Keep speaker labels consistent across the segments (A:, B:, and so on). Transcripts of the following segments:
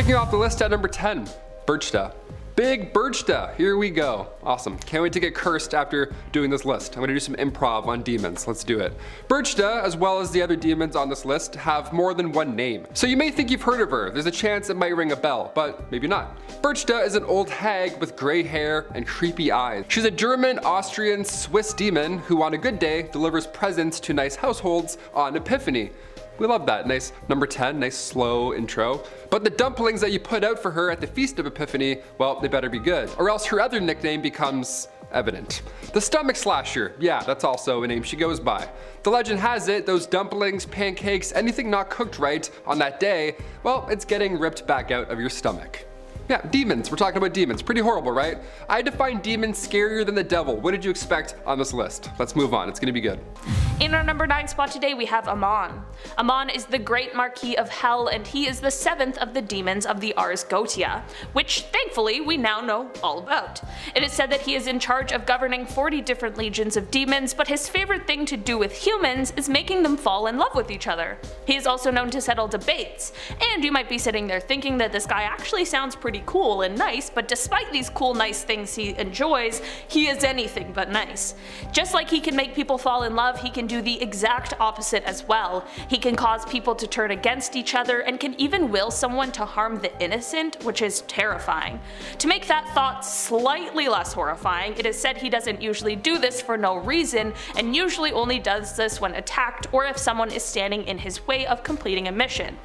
A: Kicking off the list at number 10, BERCHTA. Big BERCHTA, here we go. Awesome, can't wait to get cursed after doing this list. I'm gonna do some improv on demons, let's do it. BERCHTA, as well as the other demons on this list, have more than one name. So you may think you've heard of her, there's a chance it might ring a bell, but maybe not. BERCHTA is an old hag with gray hair and creepy eyes. She's a German, Austrian, Swiss demon who on a good day delivers presents to nice households on Epiphany. We love that. Nice number 10, nice slow intro. But the dumplings that you put out for her at the Feast of Epiphany, well, they better be good, or else her other nickname becomes evident. The Stomach Slasher, yeah, that's also a name she goes by. The legend has it, those dumplings, pancakes, anything not cooked right on that day, well, it's getting ripped back out of your stomach. Yeah, demons, we're talking about demons. Pretty horrible, right? I define demons scarier than the devil. What did you expect on this list? Let's move on, it's gonna be good.
B: In our number 9 spot today we have AMON. AMON is the Great Marquis of Hell, and he is the 7th of the demons of the Ars Goetia, which thankfully we now know all about. It is said that he is in charge of governing 40 different legions of demons, but his favorite thing to do with humans is making them fall in love with each other. He is also known to settle debates, and you might be sitting there thinking that this guy actually sounds pretty cool and nice, but despite these cool nice things he enjoys, he is anything but nice. Just like he can make people fall in love, he can do the exact opposite as well. He can cause people to turn against each other and can even will someone to harm the innocent, which is terrifying. To make that thought slightly less horrifying, it is said he doesn't usually do this for no reason, and usually only does this when attacked or if someone is standing in his way of completing a mission.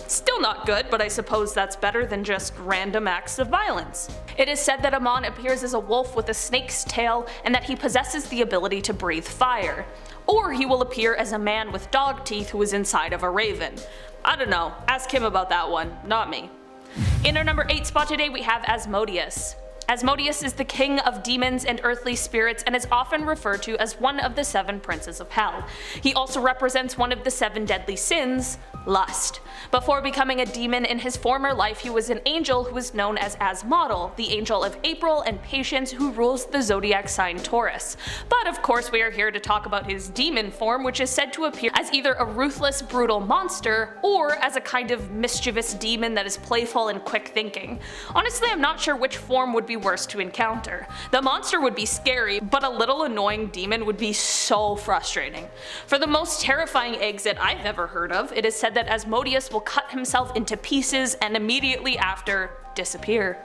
B: Still not good, but I suppose that's better than just random acts of violence. It is said that Amon appears as a wolf with a snake's tail and that he possesses the ability to breathe fire. Or he will appear as a man with dog teeth who is inside of a raven. I don't know, ask him about that one, not me. In our number 8 spot today we have ASMODEUS. ASMODEUS is the king of demons and earthly spirits and is often referred to as one of the 7 princes of hell. He also represents one of the 7 deadly sins, lust. Before becoming a demon in his former life, he was an angel who was known as ASMODEUS, the angel of April and patience who rules the zodiac sign Taurus. But of course we are here to talk about his demon form, which is said to appear as either a ruthless, brutal monster or as a kind of mischievous demon that is playful and quick thinking. Honestly, I'm not sure which form would be worse to encounter. The monster would be scary, but a little annoying demon would be so frustrating. For the most terrifying exit I've ever heard of, it is said that ASMODEUS will cut himself into pieces and immediately after disappear.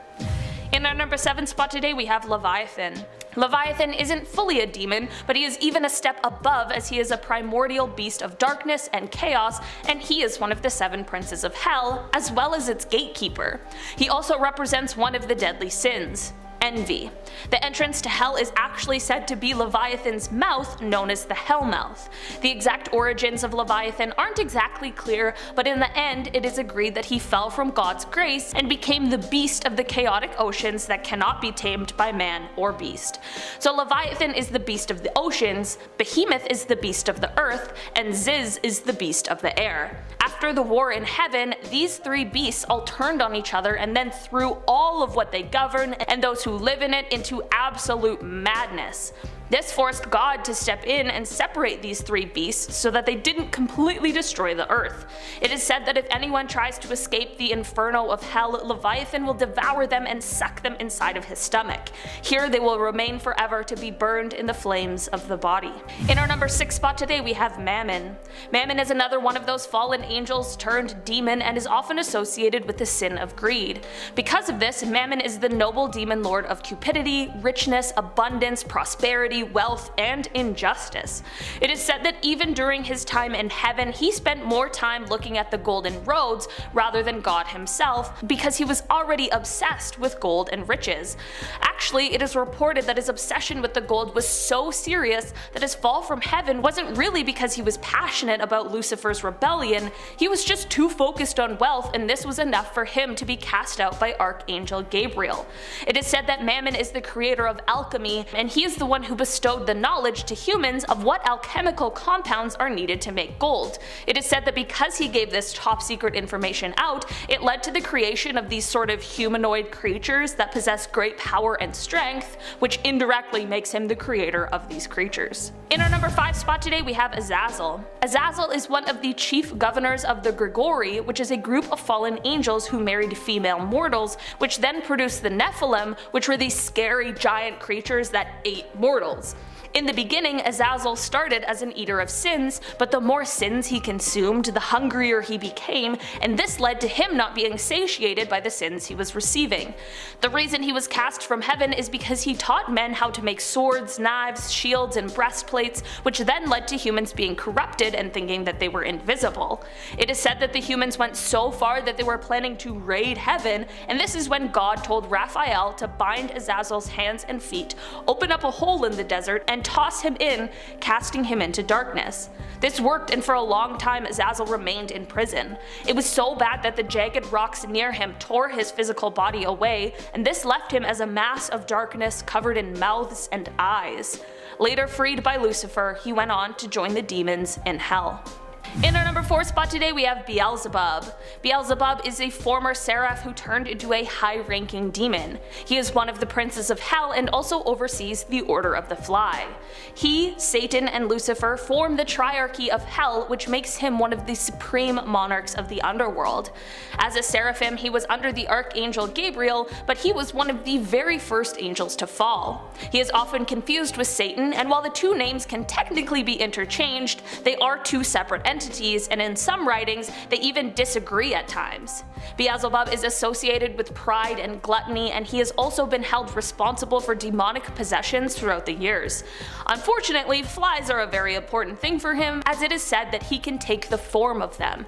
B: In our number 7 spot today we have Leviathan. Leviathan isn't fully a demon, but he is even a step above as he is a primordial beast of darkness and chaos, and he is one of the 7 princes of hell, as well as its gatekeeper. He also represents one of the deadly sins, envy. The entrance to hell is actually said to be Leviathan's mouth, known as the Hellmouth. The exact origins of Leviathan aren't exactly clear, but in the end it is agreed that he fell from God's grace and became the beast of the chaotic oceans that cannot be tamed by man or beast. So Leviathan is the beast of the oceans, Behemoth is the beast of the earth, and Ziz is the beast of the air. After the war in heaven, these 3 beasts all turned on each other and then threw all of what they govern and those who live in it into absolute madness. This forced God to step in and separate these 3 beasts so that they didn't completely destroy the earth. It is said that if anyone tries to escape the inferno of hell, Leviathan will devour them and suck them inside of his stomach. Here they will remain forever to be burned in the flames of the body. In our number 6 spot today we have MAMMON. MAMMON is another one of those fallen angels turned demon and is often associated with the sin of greed. Because of this, MAMMON is the noble demon lord of cupidity, richness, abundance, prosperity, wealth, and injustice. It is said that even during his time in heaven, he spent more time looking at the golden roads rather than God himself because he was already obsessed with gold and riches. Actually, it is reported that his obsession with the gold was so serious that his fall from heaven wasn't really because he was passionate about Lucifer's rebellion, he was just too focused on wealth, and this was enough for him to be cast out by Archangel Gabriel. It is said that Mammon is the creator of alchemy, and he is the one who bestowed the knowledge to humans of what alchemical compounds are needed to make gold. It is said that because he gave this top secret information out, it led to the creation of these sort of humanoid creatures that possess great power and strength, which indirectly makes him the creator of these creatures. In our number 5 spot today we have Azazel. Azazel is one of the chief governors of the Grigori, which is a group of fallen angels who married female mortals, which then produced the Nephilim, which were these scary giant creatures that ate mortals. In the beginning, Azazel started as an eater of sins, but the more sins he consumed, the hungrier he became, and this led to him not being satiated by the sins he was receiving. The reason he was cast from heaven is because he taught men how to make swords, knives, shields, and breastplates, which then led to humans being corrupted and thinking that they were invisible. It is said that the humans went so far that they were planning to raid heaven, and this is when God told Raphael to bind Azazel's hands and feet, open up a hole in the desert, and toss him in, casting him into darkness. This worked, and for a long time Azazel remained in prison. It was so bad that the jagged rocks near him tore his physical body away, and this left him as a mass of darkness covered in mouths and eyes. Later freed by Lucifer, he went on to join the demons in hell. In our number 4 spot today we have Beelzebub. Beelzebub is a former seraph who turned into a high-ranking demon. He is one of the princes of hell and also oversees the Order of the Fly. He, Satan, and Lucifer form the triarchy of hell, which makes him one of the supreme monarchs of the underworld. As a seraphim, he was under the archangel Gabriel, but he was one of the very first angels to fall. He is often confused with Satan, and while the two names can technically be interchanged, they are two separate entities, and in some writings they even disagree at times. Beelzebub is associated with pride and gluttony, and he has also been held responsible for demonic possessions throughout the years. Unfortunately, flies are a very important thing for him, as it is said that he can take the form of them.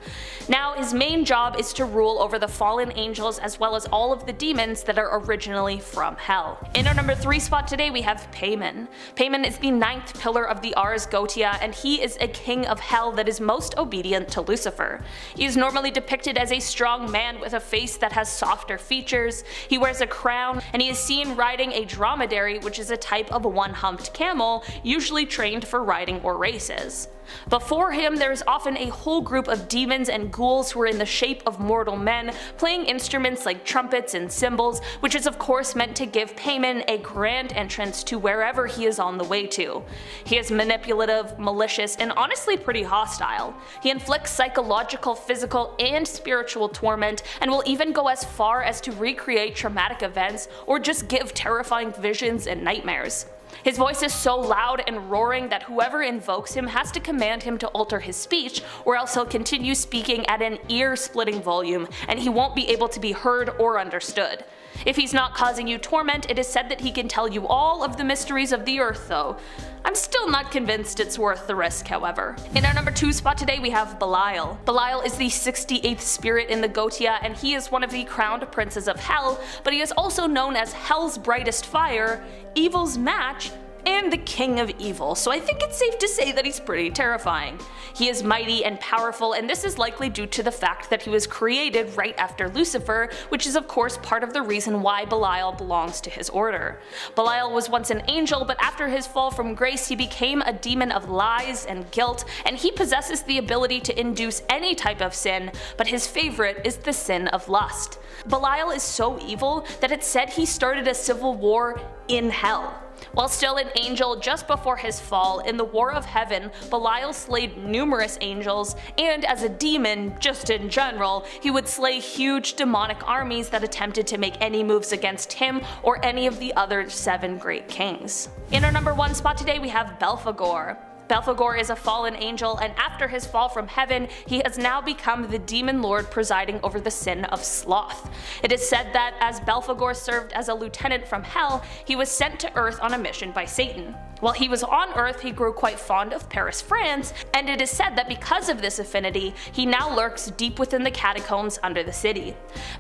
B: Now his main job is to rule over the fallen angels as well as all of the demons that are originally from hell. In our number 3 spot today we have PAIMON. PAIMON is the 9th pillar of the Ars Goetia, and he is a king of hell that is most obedient to Lucifer. He is normally depicted as a strong man with a face that has softer features. He wears a crown, and he is seen riding a dromedary, which is a type of one-humped camel, usually trained for riding or races. Before him there is often a whole group of demons and ghouls who are in the shape of mortal men, playing instruments like trumpets and cymbals, which is of course meant to give PAIMON a grand entrance to wherever he is on the way to. He is manipulative, malicious, and honestly pretty hostile. He inflicts psychological, physical, and spiritual torment, and will even go as far as to recreate traumatic events or just give terrifying visions and nightmares. His voice is so loud and roaring that whoever invokes him has to command him to alter his speech, or else he'll continue speaking at an ear-splitting volume, and he won't be able to be heard or understood. If he's not causing you torment, it is said that he can tell you all of the mysteries of the earth though. I'm still not convinced it's worth the risk, however. In our number 2 spot today we have Belial. Belial is the 68th spirit in the Goetia, and he is one of the crowned princes of hell, but he is also known as Hell's brightest fire, Evil's match, and the king of evil, so I think it's safe to say that he's pretty terrifying. He is mighty and powerful, and this is likely due to the fact that he was created right after Lucifer, which is of course part of the reason why Belial belongs to his order. Belial was once an angel, but after his fall from grace he became a demon of lies and guilt, and he possesses the ability to induce any type of sin, but his favorite is the sin of lust. Belial is so evil that it's said he started a civil war in hell. While still an angel just before his fall, in the War of Heaven, Belial slayed numerous angels, and as a demon, just in general, he would slay huge demonic armies that attempted to make any moves against him or any of the other 7 great kings. In our number 1 spot today we have BELPHEGOR. BELPHEGOR is a fallen angel, and after his fall from heaven, he has now become the demon lord presiding over the sin of sloth. It is said that as BELPHEGOR served as a lieutenant from hell, he was sent to Earth on a mission by Satan. While he was on Earth, he grew quite fond of Paris, France, and it is said that because of this affinity, he now lurks deep within the catacombs under the city.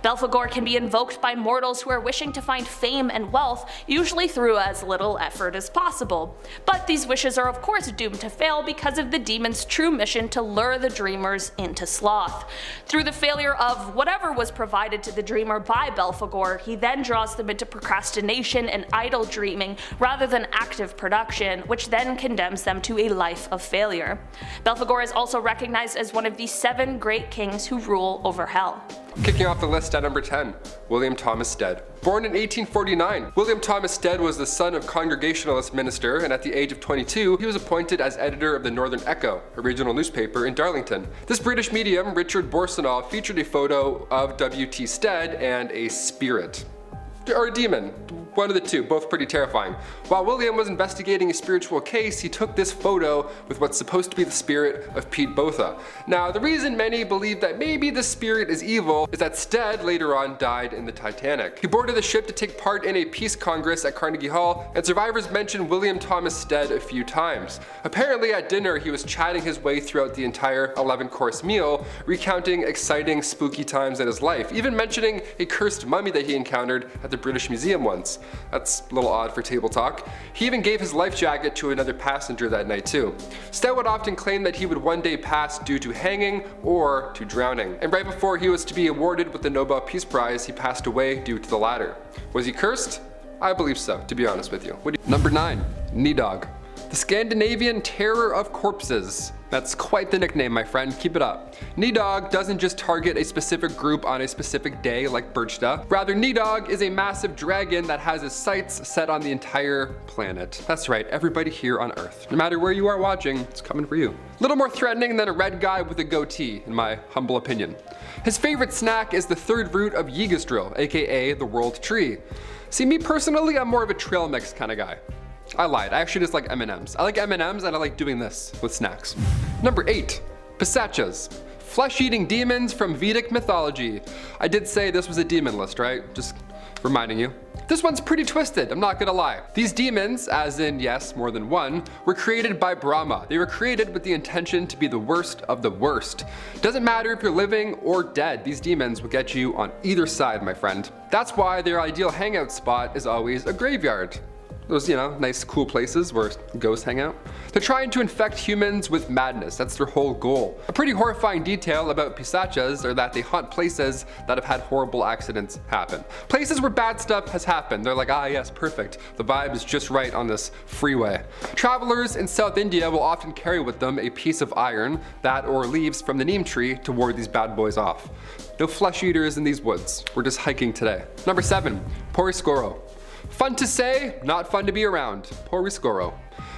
B: BELPHEGOR can be invoked by mortals who are wishing to find fame and wealth, usually through as little effort as possible. But these wishes are of course doomed to fail because of the demon's true mission to lure the dreamers into sloth. Through the failure of whatever was provided to the dreamer by BELPHEGOR, he then draws them into procrastination and idle dreaming rather than active production. destruction, which then condemns them to a life of failure. Belphegor is also recognized as one of the 7 great kings who rule over hell.
A: Kicking off the list at number 10, William Thomas Stead. Born in 1849, William Thomas Stead was the son of Congregationalist minister, and at the age of 22, he was appointed as editor of the Northern Echo, a regional newspaper in Darlington. This British medium, Richard Borsonov, featured a photo of W.T. Stead and a spirit. Or a demon, one of the two, both pretty terrifying. While William was investigating a spiritual case, he took this photo with what's supposed to be the spirit of Pete Botha. Now, the reason many believe that maybe the spirit is evil is that Stead later on died in the Titanic. He boarded the ship to take part in a peace congress at Carnegie Hall, and survivors mention William Thomas Stead a few times. Apparently at dinner, he was chatting his way throughout the entire 11-course meal, recounting exciting, spooky times in his life, even mentioning a cursed mummy that he encountered at the British Museum once. That's a little odd for table talk. He even gave his life jacket to another passenger that night too. Stead would often claim that he would one day pass due to hanging or to drowning. And right before he was to be awarded with the Nobel Peace Prize, he passed away due to the latter. Was he cursed? I believe so, to be honest with you. Number 9, NIDHOGG. The Scandinavian terror of corpses. That's quite the nickname, my friend, keep it up. NIDHOGG doesn't just target a specific group on a specific day like BERCHTA. Rather, NIDHOGG is a massive dragon that has its sights set on the entire planet. That's right, everybody here on Earth. No matter where you are watching, it's coming for you. Little more threatening than a red guy with a goatee, in my humble opinion. His favorite snack is the 3rd root of Yggdrasil, aka the world tree. See, me personally, I'm more of a trail mix kind of guy. I lied, I actually just like M&Ms. I like M&Ms and I like doing this with snacks. Number 8, PISACHAS. Flesh-eating demons from Vedic mythology. I did say this was a demon list, right? Just reminding you. This one's pretty twisted, I'm not gonna lie. These demons, as in yes, more than one, were created by Brahma. They were created with the intention to be the worst of the worst. Doesn't matter if you're living or dead, these demons will get you on either side, my friend. That's why their ideal hangout spot is always a graveyard. Those, nice cool places where ghosts hang out. They're trying to infect humans with madness, that's their whole goal. A pretty horrifying detail about PISACHAS are that they haunt places that have had horrible accidents happen. Places where bad stuff has happened. They're like, ah yes, perfect. The vibe is just right on this freeway. Travelers in South India will often carry with them a piece of iron, that or leaves from the neem tree to ward these bad boys off. No flesh eaters in these woods. We're just hiking today. Number 7, PORESKORO. Fun to say, not fun to be around. PORESKORO.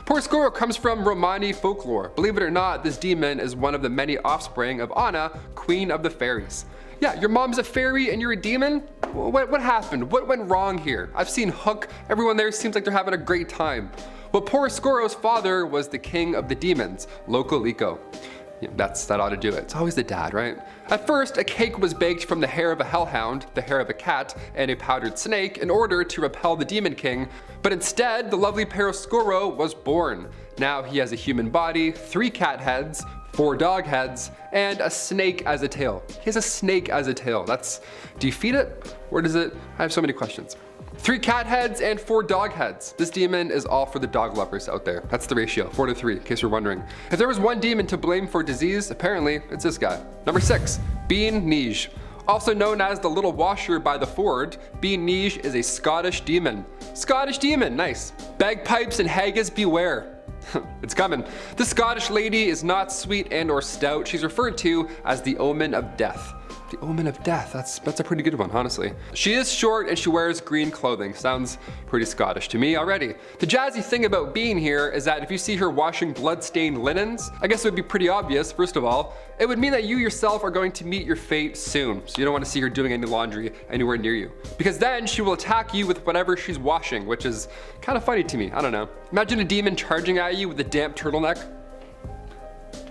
A: PORESKORO comes from Romani folklore. Believe it or not, this demon is one of the many offspring of Anna, queen of the fairies. Yeah, your mom's a fairy and you're a demon? What happened? What went wrong here? I've seen Hook, everyone there seems like they're having a great time. Well, PORESKORO's father was the king of the demons, Lokoliko. That ought to do it. It's always the dad, right? At first, a cake was baked from the hair of a hellhound, the hair of a cat, and a powdered snake in order to repel the demon king, but instead, the lovely PORESKORO was born. Now he has a human body, 3 cat heads, 4 dog heads, and a snake as a tail. He has a snake as a tail. Do you feed it? Where does it? I have so many questions. 3 cat heads and 4 dog heads. This demon is all for the dog lovers out there. That's the ratio, 4 to 3, in case you're wondering. If there was one demon to blame for disease, apparently it's this guy. Number 6, NIGHE. Also known as the little washer by the ford, NIGHE is a Scottish demon. Scottish demon, nice. Bagpipes and haggis beware. It's coming. This Scottish lady is not sweet and or stout. She's referred to as the omen of death. The omen of death, that's a pretty good one, honestly. She is short and she wears green clothing. Sounds pretty Scottish to me already. The jazzy thing about being here is that if you see her washing blood-stained linens, I guess it would be pretty obvious, first of all. It would mean that you yourself are going to meet your fate soon, so you don't want to see her doing any laundry anywhere near you. Because then she will attack you with whatever she's washing, which is kind of funny to me, I don't know. Imagine a demon charging at you with a damp turtleneck.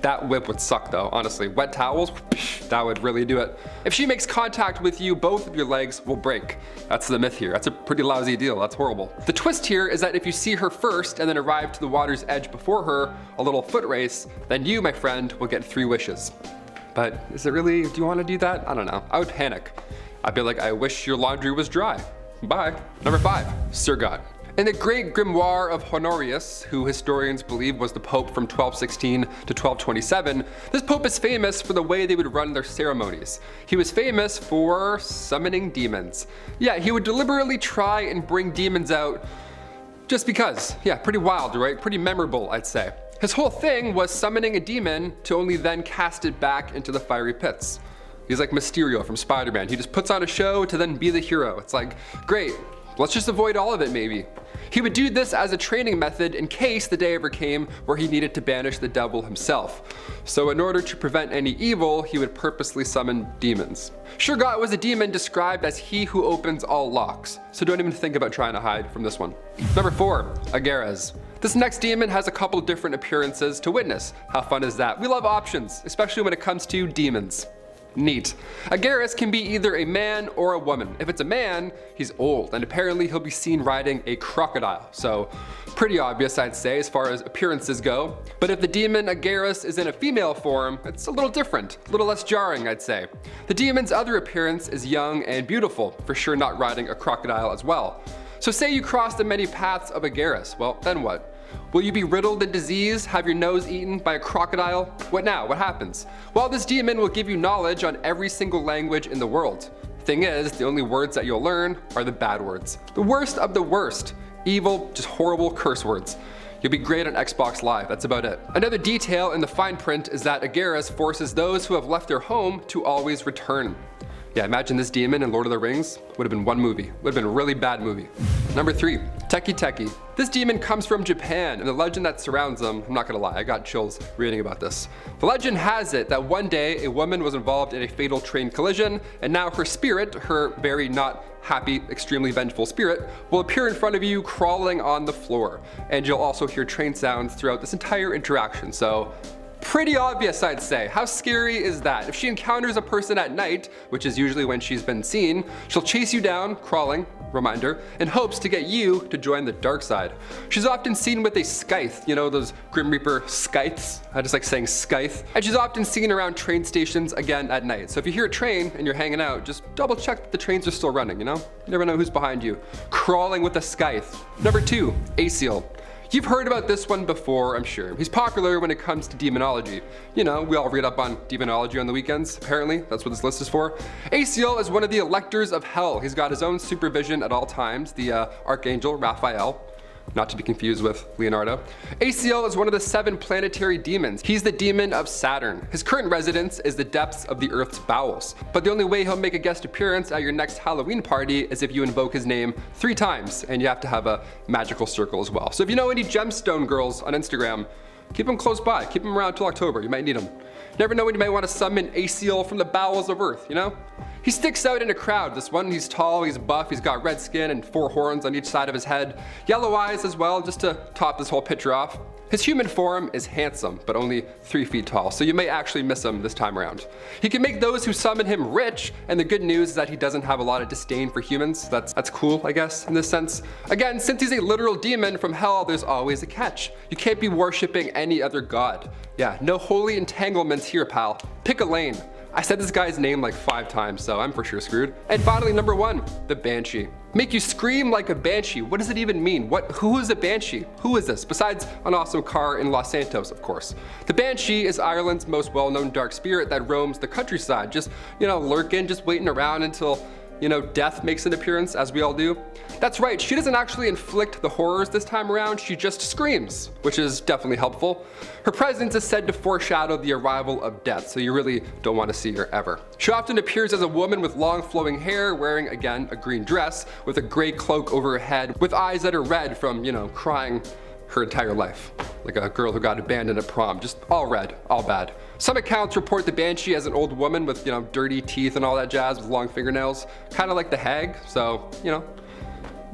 A: That whip would suck though, honestly. Wet towels, that would really do it. If she makes contact with you, both of your legs will break. That's the myth here. That's a pretty lousy deal. That's horrible. The twist here is that if you see her first and then arrive to the water's edge before her, a little foot race, then you, my friend, will get 3 wishes. But is it really, do you want to do that? I don't know. I would panic. I'd be like, I wish your laundry was dry. Bye. Number 5, Sir God. In the great grimoire of Honorius, who historians believe was the Pope from 1216 to 1227, this Pope is famous for the way they would run their ceremonies. He was famous for summoning demons. Yeah, he would deliberately try and bring demons out Just because. Yeah, pretty wild, right? Pretty memorable, I'd say. His whole thing was summoning a demon to only then cast it back into the fiery pits. He's like Mysterio from Spider-Man. He just puts on a show to then be the hero. It's like, great, let's just avoid all of it maybe. He would do this as a training method in case the day ever came where he needed to banish the devil himself. So in order to prevent any evil, he would purposely summon demons. Shurgot was a demon described as he who opens all locks, so don't even think about trying to hide from this one. Number 4, Agares. This next demon has a couple different appearances to witness. How fun is that? We love options, especially when it comes to demons. Neat. Agares can be either a man or a woman. If it's a man, he's old, and apparently he'll be seen riding a crocodile. So pretty obvious, I'd say, as far as appearances go. But if the demon Agares is in a female form, it's a little different, a little less jarring, I'd say. The demon's other appearance is young and beautiful, for sure not riding a crocodile as well. So say you cross the many paths of Agares, well, then what? Will you be riddled in disease, have your nose eaten by a crocodile? What now? What happens? Well, this demon will give you knowledge on every single language in the world. Thing is, the only words that you'll learn are the bad words. The worst of the worst. Evil, just horrible curse words. You'll be great on Xbox Live, that's about it. Another detail in the fine print is that Agares forces those who have left their home to always return. Yeah, imagine this demon in Lord of the Rings. Would have been one movie. Would have been a really bad movie. Number 3, TEKE. This demon comes from Japan, and the legend that surrounds him, I'm not gonna lie, I got chills reading about this. The legend has it that one day a woman was involved in a fatal train collision, and now her spirit, her very not happy, extremely vengeful spirit, will appear in front of you crawling on the floor. And you'll also hear train sounds throughout this entire interaction, so pretty obvious, I'd say. How scary is that? If she encounters a person at night, which is usually when she's been seen, she'll chase you down, crawling, reminder, in hopes to get you to join the dark side. She's often seen with a scythe, you know those Grim Reaper scythes? I just like saying scythe. And she's often seen around train stations again at night. So if you hear a train and you're hanging out, just double check that the trains are still running, you know? You never know who's behind you. Crawling with a scythe. Number 2, ACIEL. You've heard about this one before, I'm sure. He's popular when it comes to demonology. You know, we all read up on demonology on the weekends, apparently. That's what this list is for. ACIEL is one of the electors of hell. He's got his own supervision at all times, the Archangel Raphael. Not to be confused with Leonardo. ACIEL is one of the 7 planetary demons. He's the demon of Saturn. His current residence is the depths of the Earth's bowels. But the only way he'll make a guest appearance at your next Halloween party is if you invoke his name 3 times, and you have to have a magical circle as well. So if you know any gemstone girls on Instagram, keep them close by. Keep them around till October. You might need them. Never know when you might want to summon ACIEL from the bowels of Earth, you know? He sticks out in a crowd. This one, he's tall, he's buff, he's got red skin and 4 horns on each side of his head. Yellow eyes as well, just to top this whole picture off. His human form is handsome, but only 3 feet tall, so you may actually miss him this time around. He can make those who summon him rich, and the good news is that he doesn't have a lot of disdain for humans. That's cool, I guess, in this sense. Again, since he's a literal demon from hell, there's always a catch. You can't be worshipping any other god. Yeah, no holy entanglements here, pal. Pick a lane. I said this guy's name like 5 times, so I'm for sure screwed. And finally, number 1, the Banshee. Make you scream like a banshee. What does it even mean? Who is a banshee? Who is this? Besides an awesome car in Los Santos, of course. The banshee is Ireland's most well-known dark spirit that roams the countryside, just, you know, lurking, just waiting around until, you know, death makes an appearance, as we all do. That's right, she doesn't actually inflict the horrors this time around, she just screams, which is definitely helpful. Her presence is said to foreshadow the arrival of death, so you really don't want to see her ever. She often appears as a woman with long flowing hair, wearing, again, a green dress, with a gray cloak over her head, with eyes that are red from, you know, crying her entire life. Like a girl who got abandoned at prom, just all red, all bad. Some accounts report the Banshee as an old woman with, you know, dirty teeth and all that jazz with long fingernails, kind of like the Hag, so, you know,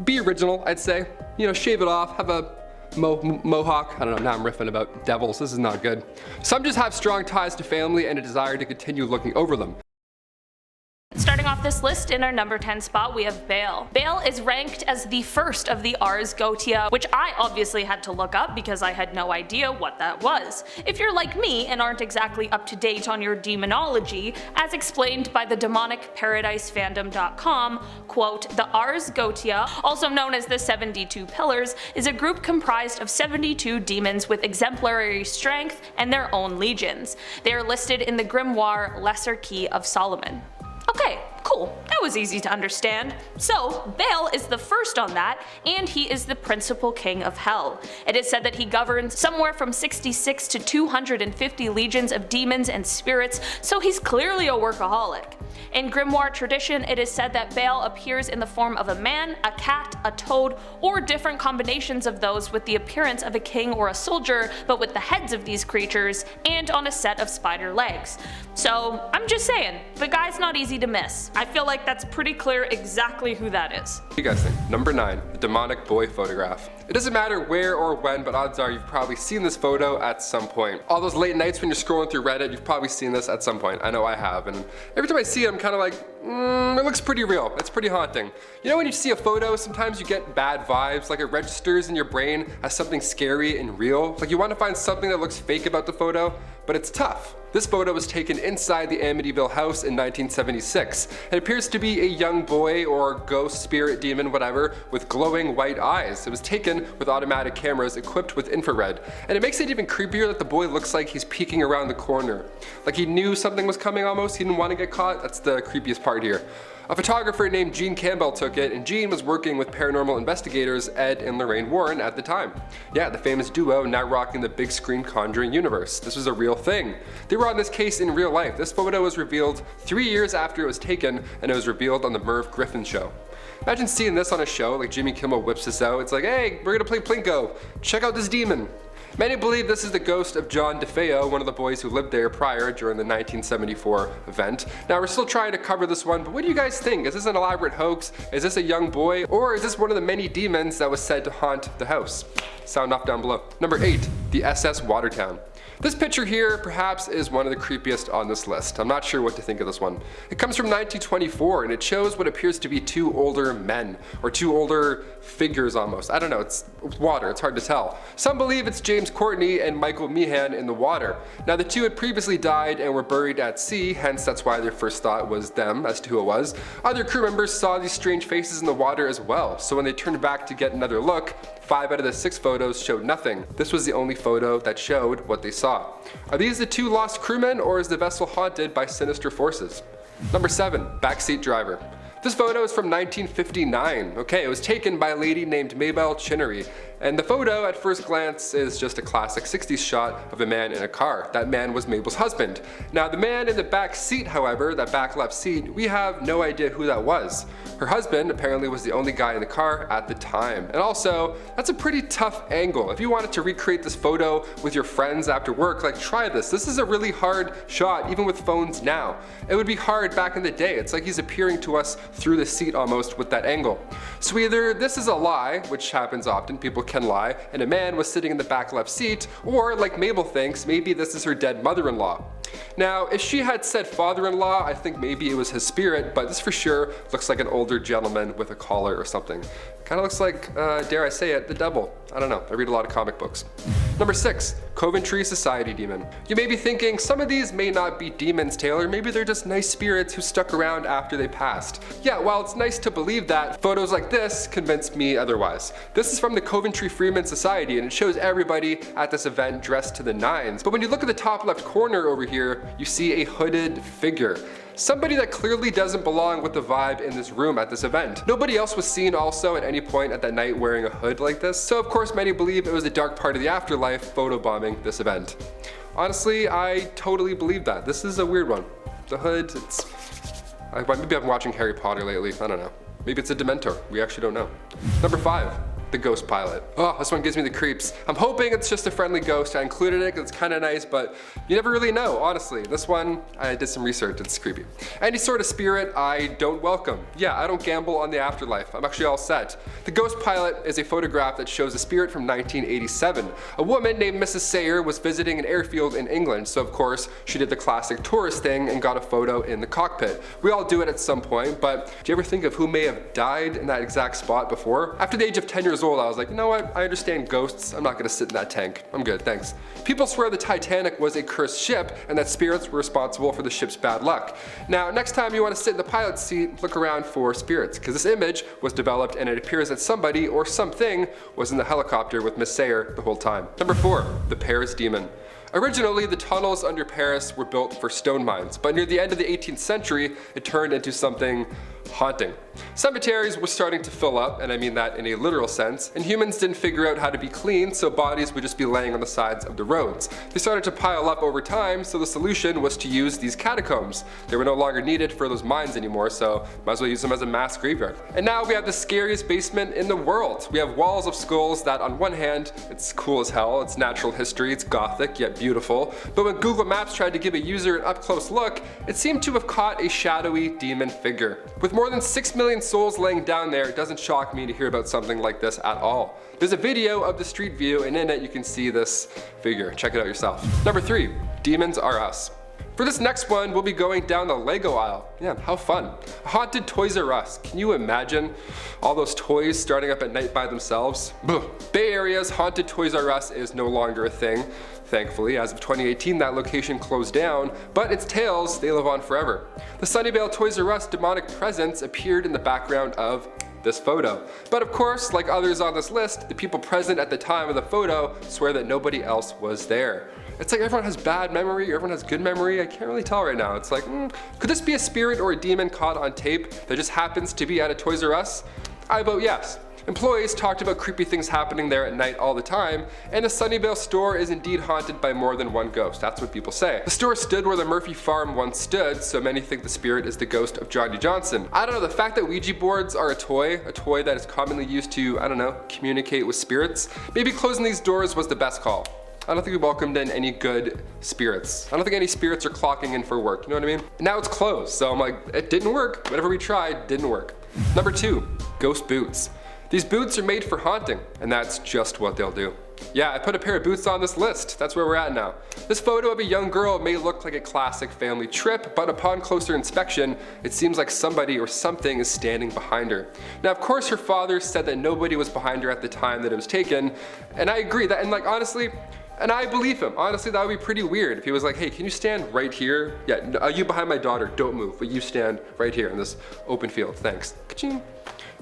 A: be original, I'd say. You know, shave it off, have a mohawk. I don't know, now I'm riffing about devils, this is not good. Some just have strong ties to family and a desire to continue looking over them.
B: Starting off this list, in our number 10 spot we have BAEL. BAEL is ranked as the first of the Ars Goetia, which I obviously had to look up because I had no idea what that was. If you're like me and aren't exactly up to date on your demonology, as explained by the demonicparadisefandom.com, quote, the Ars Goetia, also known as the 72 Pillars, is a group comprised of 72 demons with exemplary strength and their own legions. They are listed in the grimoire Lesser Key of Solomon. Okay, cool. That was easy to understand. So, Baal is the first on that, and he is the principal king of hell. It is said that he governs somewhere from 66 to 250 legions of demons and spirits, so he's clearly a workaholic. In grimoire tradition, it is said that Baal appears in the form of a man, a cat, a toad, or different combinations of those with the appearance of a king or a soldier, but with the heads of these creatures, and on a set of spider legs. So, I'm just saying, the guy's not easy to miss. I feel like that's pretty clear exactly who that is.
A: What do you guys think? Number 9, the demonic boy photograph. It doesn't matter where or when, but odds are you've probably seen this photo at some point. All those late nights when you're scrolling through Reddit, you've probably seen this at some point. I know I have, and every time I see it, I'm kind of like, it looks pretty real. It's pretty haunting. You know when you see a photo, sometimes you get bad vibes, like it registers in your brain as something scary and real. Like you want to find something that looks fake about the photo, but it's tough. This photo was taken inside the Amityville house in 1976. It appears to be a young boy or ghost, spirit, demon, whatever, with glowing white eyes. It was taken with automatic cameras equipped with infrared. And it makes it even creepier that the boy looks like he's peeking around the corner. Like he knew something was coming almost, he didn't want to get caught. That's the creepiest part here. A photographer named Gene Campbell took it, and Gene was working with paranormal investigators Ed and Lorraine Warren at the time. Yeah, the famous duo now rocking the big screen Conjuring universe. This was a real thing. They were on this case in real life. This photo was revealed 3 years after it was taken, and it was revealed on the Merv Griffin show. Imagine seeing this on a show, like Jimmy Kimmel whips this out. It's like, hey, we're gonna play Plinko. Check out this demon. Many believe this is the ghost of John DeFeo, one of the boys who lived there prior during the 1974 event. Now we're still trying to cover this one, but what do you guys think? Is this an elaborate hoax? Is this a young boy? Or is this one of the many demons that was said to haunt the house? Sound off down below. Number 8, the SS Watertown. This picture here perhaps is one of the creepiest on this list. I'm not sure what to think of this one. It comes from 1924 and it shows what appears to be 2 older men, or 2 older figures almost. I don't know, it's water, it's hard to tell. Some believe it's James Courtney and Michael Meehan in the water. Now the 2 had previously died and were buried at sea, hence that's why their first thought was them as to who it was. Other crew members saw these strange faces in the water as well, so when they turned back to get another look, 5 out of the 6 photos showed nothing. This was the only photo that showed what they saw. Are these the 2 lost crewmen, or is the vessel haunted by sinister forces? Number 7, backseat driver. This photo is from 1959. Okay, it was taken by a lady named Mabel Chinnery. And the photo at first glance is just a classic 60s shot of a man in a car. That man was Mabel's husband. Now the man in the back seat, however, that back left seat, we have no idea who that was. Her husband apparently was the only guy in the car at the time. And also, that's a pretty tough angle. If you wanted to recreate this photo with your friends after work, like try this. This is a really hard shot, even with phones now. It would be hard back in the day. It's like he's appearing to us through the seat almost with that angle. So either this is a lie, which happens often, people can lie, and a man was sitting in the back left seat, or like Mabel thinks, maybe this is her dead mother-in-law. Now, if she had said father-in-law, I think maybe it was his spirit, but this for sure looks like an older gentleman with a collar or something. Kind of looks like, dare I say it, the devil. I don't know, I read a lot of comic books. Number 6, Coventry Society Demon. You may be thinking, some of these may not be demons, Taylor, maybe they're just nice spirits who stuck around after they passed. Yeah, while it's nice to believe that, photos like this convince me otherwise. This is from the Coventry Freeman Society, and it shows everybody at this event dressed to the nines. But when you look at the top left corner over here, you see a hooded figure. Somebody that clearly doesn't belong with the vibe in this room at this event. Nobody else was seen also at any point at that night wearing a hood like this, so of course many believe it was a dark part of the afterlife photobombing this event. Honestly, I totally believe that. This is a weird one. The hood, maybe I've been watching Harry Potter lately, I don't know. Maybe it's a Dementor, we actually don't know. Number 5. The ghost pilot. Oh, this one gives me the creeps. I'm hoping it's just a friendly ghost. I included it because it's kind of nice, but you never really know, honestly. This one, I did some research, it's creepy. Any sort of spirit, I don't welcome. Yeah, I don't gamble on the afterlife. I'm actually all set. The ghost pilot is a photograph that shows a spirit from 1987. A woman named Mrs. Sayer was visiting an airfield in England, so of course, she did the classic tourist thing and got a photo in the cockpit. We all do it at some point, but do you ever think of who may have died in that exact spot before? After the age of 10 years old, I was like, you know what, I understand ghosts, I'm not gonna sit in that tank. I'm good, thanks. People swear the Titanic was a cursed ship and that spirits were responsible for the ship's bad luck. Now, next time you wanna sit in the pilot's seat, look around for spirits, because this image was developed and it appears that somebody or something was in the helicopter with Miss Sayer the whole time. Number 4, the Paris Demon. Originally, the tunnels under Paris were built for stone mines, but near the end of the 18th century, it turned into something haunting. Cemeteries were starting to fill up, and I mean that in a literal sense, and humans didn't figure out how to be clean, so bodies would just be laying on the sides of the roads. They started to pile up over time, so the solution was to use these catacombs. They were no longer needed for those mines anymore, so might as well use them as a mass graveyard. And now we have the scariest basement in the world. We have walls of skulls that on one hand, it's cool as hell, it's natural history, it's gothic yet beautiful, but when Google Maps tried to give a user an up-close look, it seemed to have caught a shadowy demon figure. With more than 6 million souls laying down there, it doesn't shock me to hear about something like this at all. There's a video of the street view, and in it you can see this figure. Check it out yourself. Number 3, demons are us. For this next one, we'll be going down the Lego aisle. Yeah, how fun. Haunted Toys R Us. Can you imagine all those toys starting up at night by themselves? Bay Area's Haunted Toys R Us is no longer a thing. Thankfully, as of 2018, that location closed down, but its tales, they live on forever. The Sunnyvale Toys R Us demonic presence appeared in the background of this photo. But of course, like others on this list, the people present at the time of the photo swear that nobody else was there. It's like everyone has bad memory, or everyone has good memory. I can't really tell right now. It's like, could this be a spirit or a demon caught on tape that just happens to be at a Toys R Us? I vote yes. Employees talked about creepy things happening there at night all the time, and the Sunnyvale store is indeed haunted by more than one ghost. That's what people say. The store stood where the Murphy farm once stood, so many think the spirit is the ghost of Johnny Johnson. I don't know, the fact that Ouija boards are a toy that is commonly used to, I don't know, communicate with spirits, maybe closing these doors was the best call. I don't think we welcomed in any good spirits. I don't think any spirits are clocking in for work, you know what I mean? And now it's closed, so I'm like, it didn't work. Whatever we tried, didn't work. Number 2, ghost boots. These boots are made for haunting, and that's just what they'll do. Yeah, I put a pair of boots on this list. That's where we're at now. This photo of a young girl may look like a classic family trip, but upon closer inspection, it seems like somebody or something is standing behind her. Now, of course, her father said that nobody was behind her at the time that it was taken, and I agree that, and like honestly, and I believe him. Honestly, that would be pretty weird if he was like, hey, can you stand right here? Yeah, you behind my daughter, don't move, but you stand right here in this open field, thanks. Ka-ching.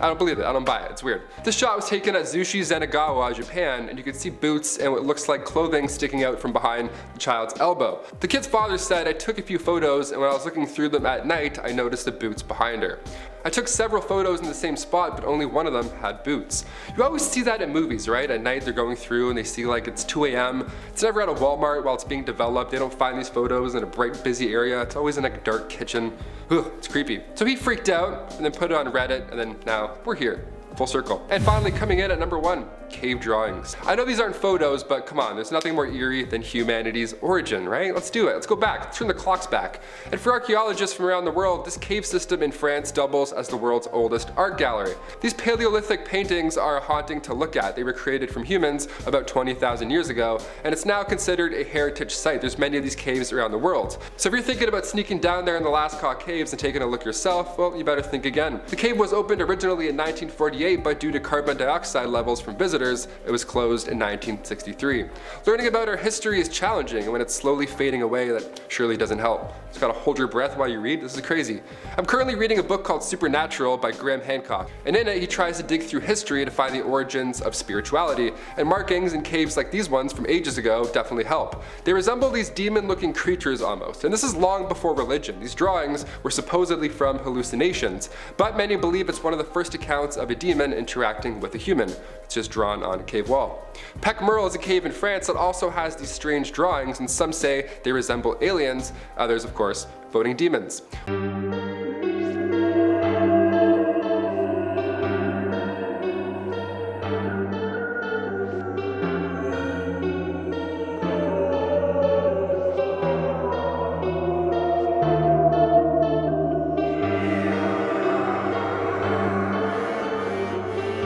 A: I don't believe it, I don't buy it, it's weird. This shot was taken at Zushi Zenagawa, Japan, and you can see boots and what looks like clothing sticking out from behind the child's elbow. The kid's father said, I took a few photos, and when I was looking through them at night, I noticed the boots behind her. I took several photos in the same spot, but only one of them had boots. You always see that in movies, right? At night they're going through and they see like it's 2 a.m. It's never at a Walmart while it's being developed. They don't find these photos in a bright, busy area. It's always in like a dark kitchen. Ugh, it's creepy. So he freaked out and then put it on Reddit, and then now we're here. Full circle. And finally, coming in at number 1, cave drawings. I know these aren't photos, but come on, there's nothing more eerie than humanity's origin, right? Let's do it. Let's go back. Let's turn the clocks back. And for archaeologists from around the world, this cave system in France doubles as the world's oldest art gallery. These Paleolithic paintings are haunting to look at. They were created from humans about 20,000 years ago, and it's now considered a heritage site. There's many of these caves around the world. So if you're thinking about sneaking down there in the Lascaux caves and taking a look yourself, well, you better think again. The cave was opened originally in 1948, but due to carbon dioxide levels from visitors, it was closed in 1963. Learning about our history is challenging, and when it's slowly fading away, that surely doesn't help. Just gotta hold your breath while you read. This is crazy. I'm currently reading a book called Supernatural by Graham Hancock, and in it he tries to dig through history to find the origins of spirituality, and markings in caves like these ones from ages ago definitely help. They resemble these demon-looking creatures almost, and this is long before religion. These drawings were supposedly from hallucinations, but many believe it's one of the first accounts of a demon interacting with a human. It's just drawn on a cave wall. Pec Merle is a cave in France that also has these strange drawings, and some say they resemble aliens, others of course voting demons.